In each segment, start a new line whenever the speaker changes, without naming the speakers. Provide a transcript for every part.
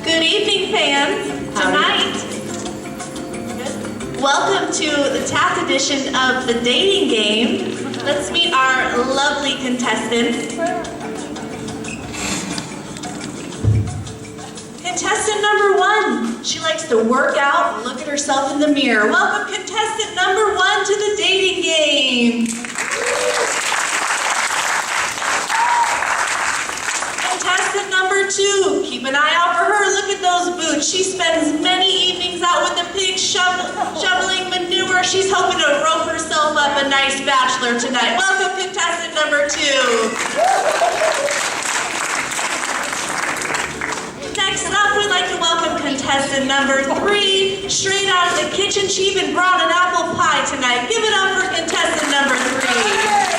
Good evening, fans. Tonight, welcome to the Taft edition of the dating game. Let's meet our lovely contestants. Contestant number 1. She likes to work out and look at herself in the mirror. Welcome, contestant number 1, to the dating game. Contestant number 2, keep an eye out for her. Look at those boots. She spends many evenings out with the pigs shoveling manure. She's hoping to rope herself up a nice bachelor tonight. Welcome, contestant number 2. Next up, we'd like to welcome contestant number 3. Straight out of the kitchen, she even brought an apple pie tonight. Give it up for contestant number 3.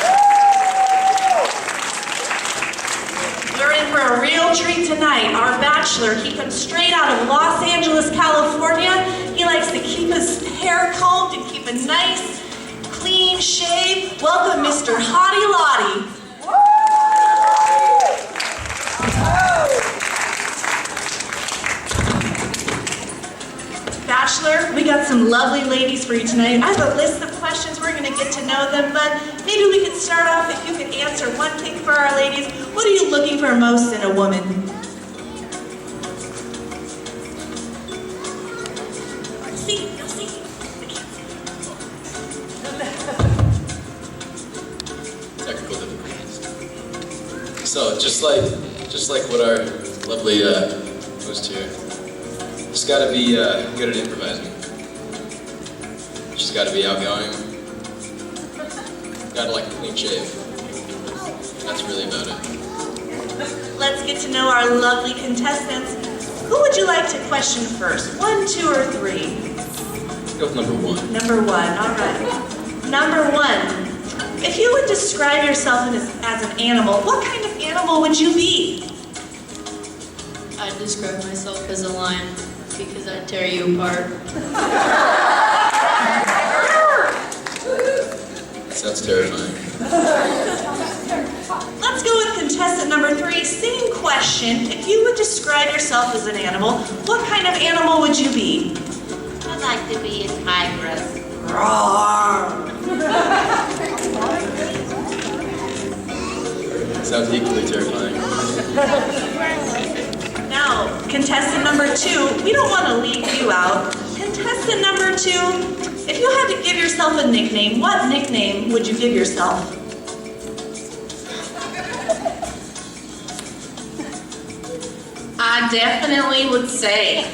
We're in for a real treat tonight. Our bachelor, he comes straight out of Los Angeles, California. He likes to keep his hair combed and keep a nice, clean shave. Welcome, Mr. Hottie Lottie. Bachelor, we got some lovely ladies for you tonight. I have a list of questions. We're going to get to know them, but maybe we could start off if you could answer one thing for our ladies. What are you looking for most in a woman? See.
Technical difficulties. So, just like what our lovely host here. She's got to be good at improvising. She's got to be outgoing. Got to like a clean shave. That's really about it.
Let's get to know our lovely contestants. Who would you like to question first? 1, 2, or 3?
Go with number 1.
Number 1, all right. Number 1, if you would describe yourself as an animal, what kind of animal would you be?
I'd describe myself as a lion because I'd tear you apart.
Sounds terrifying.
Let's go with contestant number 3. Same question. If you would describe yourself as an animal, what kind of animal would you be?
I'd like to be a tigress.
Roar.
Sounds equally terrifying.
Now, contestant number 2, we don't want to leave you out. Contestant number 2, if you had to give yourself a nickname, what nickname would you give yourself?
I definitely would say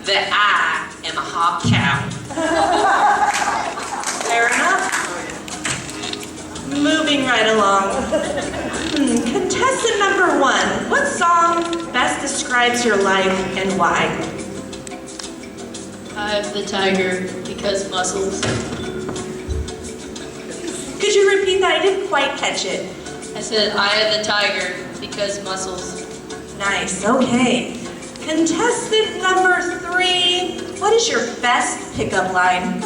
that I am a hot cow.
Fair enough. Moving right along. Contestant number 1, what song best describes your life and why?
I have the tiger because muscles.
Could you repeat that? I didn't quite catch it.
I said I have the tiger because muscles.
Nice, okay. Contestant number 3, what is your best pickup line?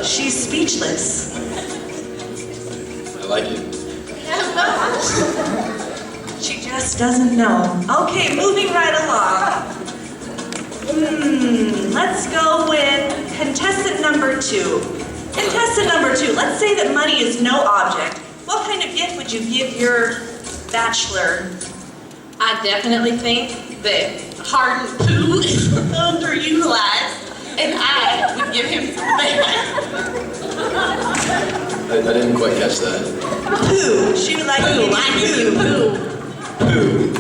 She's speechless.
I like it.
She just doesn't know. Okay, moving right along. Let's go with contestant number 2. Contestant number 2, let's say that money is no object. What kind of gift would you give your bachelor?
I definitely think that hardened poo is underutilized, and I would give him some band.
I didn't quite catch that.
Poo. She would like to
Poo, I give you poo.
Poo.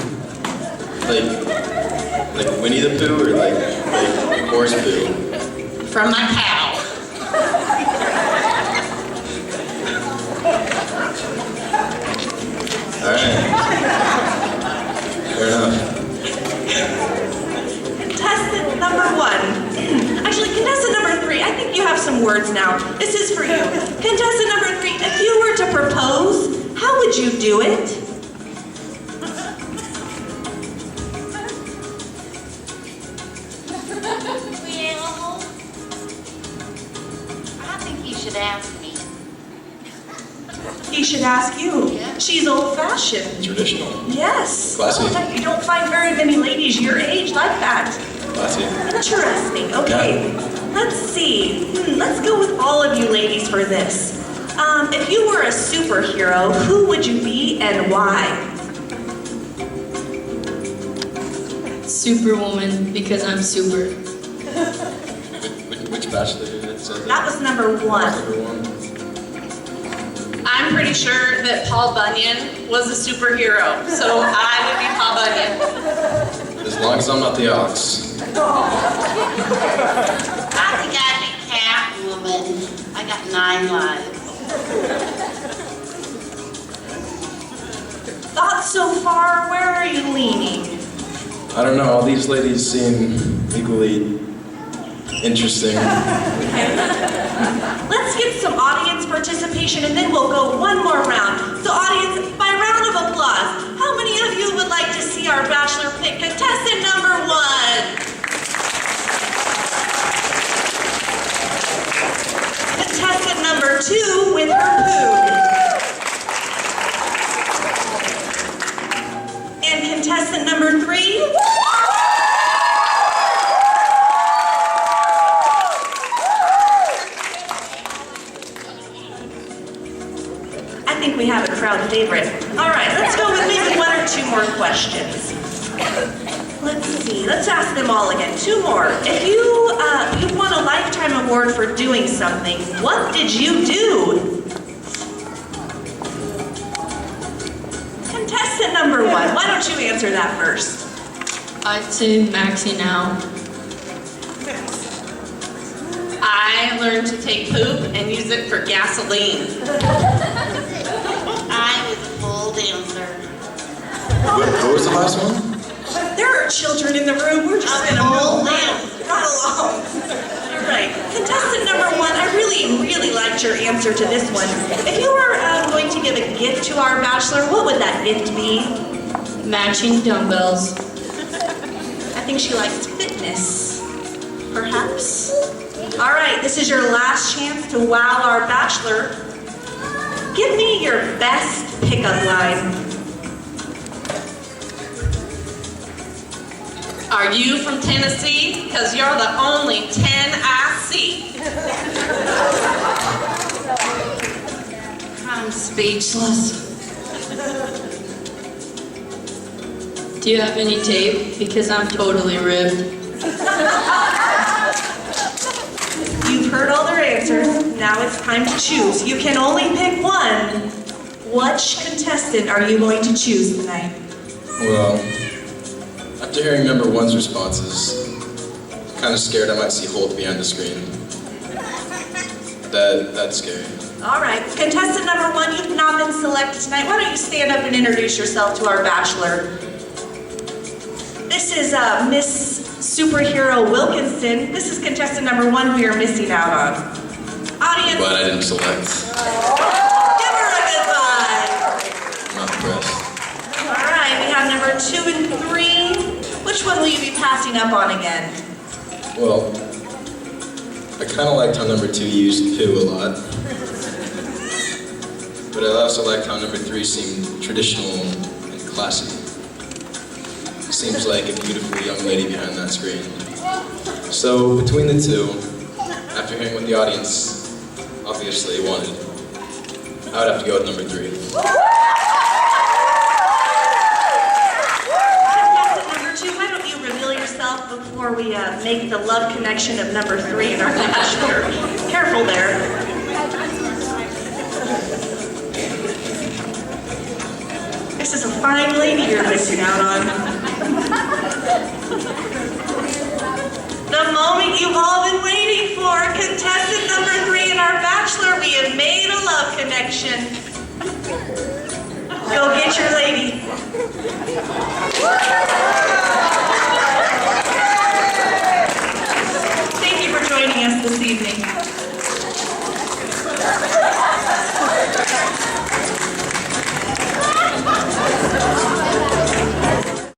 Like Winnie the Pooh or like horse poo?
From my cow.
Alright. Fair enough.
Contestant number 1. Actually, contestant number 3, I think you have some words now. This is for you. Contestant number 3, if you were to propose, how would you do it?
Well, I think you should ask me.
He should ask you.
Yeah.
She's old-fashioned.
Traditional.
Yes.
Classy.
Oh, you don't find very many ladies your age like that.
Classy.
Interesting. Okay. Let's see. Let's go with all of you ladies for this. If you were a superhero, who would you be and why?
Superwoman, because I'm super.
Which bachelor said
That was number one.
Number one.
I'm pretty sure that Paul Bunyan was a superhero, so I would be Paul Bunyan.
As long as I'm not the ox.
I think I'd be Catwoman. I got 9 lives.
Thoughts so far? Where are you leaning?
I don't know, all these ladies seem equally interesting.
Let's get some audience participation and then we'll go one more round. So audience, by round of applause, how many of you would like to see our Bachelor pick contestant number 1? Contestant number 2 with her poo. And contestant number 3. I think we have a crowd favorite. All right, let's go with maybe 1 or 2 more questions. Let's see, let's ask them all again. 2 more. If you won a lifetime award for doing something, what did you do? Contestant number 1, why don't you answer that first?
I'd say maxing out.
I learned to take poop and use it for gasoline.
I was a pole dancer.
What was the last one?
There are children in the room, we're just gonna move right along. All right, contestant number 1, I really liked your answer to this one. If you were going to give a gift to our Bachelor, what would that gift be?
Matching dumbbells.
I think she likes fitness, perhaps. All right, this is your last chance to wow our Bachelor. Give me your best pickup line.
Are you from Tennessee? Because you're the only 10 I see. I'm speechless.
Do you have any tape? Because I'm totally ripped.
You've heard all their answers. Now it's time to choose. You can only pick one. Which contestant are you going to choose tonight?
Well, after hearing number 1's responses, I'm kind of scared I might see Holt behind the screen. That's scary.
All right, contestant number 1, you've not been selected tonight. Why don't you stand up and introduce yourself to our Bachelor? This is Miss Superhero Wilkinson. This is contestant number 1 who you're missing out on. Audience,
But I didn't select.
give her a good vibe.
I'm not impressed.
All right, we have number 2 and 3. Which one will you be passing up on again?
Well, I kind of liked how number 2 used poo a lot. But I also liked how number 3 seemed traditional and classy. Seems like a beautiful young lady behind that screen. So between the 2, after hearing what the audience obviously wanted, I would have to go with number 3.
Contestant number 2, why don't you reveal yourself before we make the love connection of number 3 in our Bachelor? Careful there. This is a fine lady you're missing out on. The moment you've all been waiting for, contestant number 3 in our Bachelor, we have made a love connection. Go get your lady.